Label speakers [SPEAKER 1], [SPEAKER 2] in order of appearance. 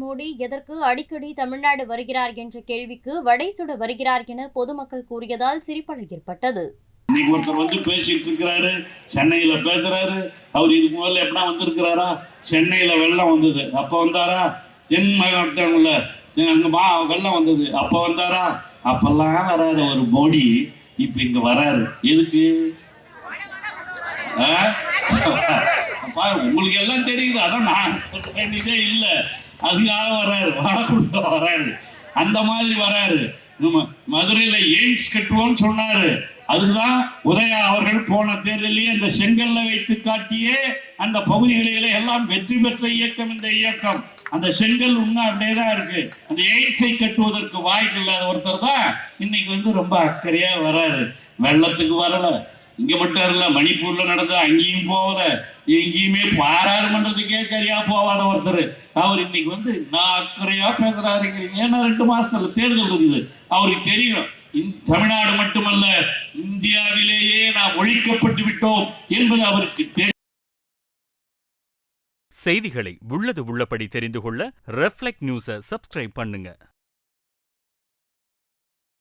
[SPEAKER 1] மோடி எதற்கு அடிக்கடி தமிழ்நாடு வருகிறார் என்ற கேள்விக்கு வடை சுட வருகிறார் என பொதுமக்கள் கூறியதால் சிரிப்பலை ஏற்பட்டது.
[SPEAKER 2] இன்னைக்கு ஒருத்தர் வந்து பேசிட்டு இருக்கிறாரு, சென்னையில பேசுறாரு. அவர் இதுக்கு முதல்ல எப்படா வந்திருக்கிறாரா? சென்னையில வெள்ளம் வந்தது அப்ப வந்தாரா? தென் மாவட்டங்கள்ல வெள்ளம் வந்தது அப்ப வந்தாரா? அப்பெல்லாம் வராரு ஒரு மோடி. இப்ப இங்க வராரு எதுக்கு? உங்களுக்கு எல்லாம் தெரியுது, அதான் நான் சொல்ல வேண்டியதே இல்லை. அதுக்காக வராரு, வடக்குள்ள வராரு, அந்த மாதிரி வராரு. மதுரையில எய்ம்ஸ் கட்டுவோம்னு சொன்னாரு. அதுதான் உதயா அவர்கள் போன தேர்தலிலே அந்த செங்கல்ல வைத்து காட்டியே அந்த பகுதிகளிலே எல்லாம் வெற்றி பெற்ற இயக்கம் இந்த இயக்கம். அந்த செங்கல் உண்மை அப்படியேதான் இருக்கு. அந்த எய்ம்ஸை கட்டுவதற்கு வாய்ப்பு இல்லாத ஒருத்தர் தான் இன்னைக்கு வந்து ரொம்ப அக்கறையா வராரு. வெள்ளத்துக்கு வரல, இங்க மட்டும் இல்ல, மணிப்பூர்ல நடந்த அங்கேயும் போகல, எங்கேயுமே பாராளுமன்றத்துக்கே சரியா போவாத ஒருத்தர் அவர் இன்னைக்கு வந்து நான் அக்கறையா பேசுறாருங்கிறீங்க. ஏன்னா 2 மாசத்துல தேர்தல் இருக்குது. அவருக்கு தெரியும் தமிழ்நாடு மட்டுமல்ல இந்தியாவிலேயே நாம் ஒழிக்கப்பட்டு விட்டோம் என்பது அவருக்கு தெரியும்.
[SPEAKER 3] செய்திகளை உள்ளது உள்ளபடி தெரிந்து கொள்ள ரெஃப்ளெக்ட் நியூஸை சப்ஸ்கிரைப் பண்ணுங்க.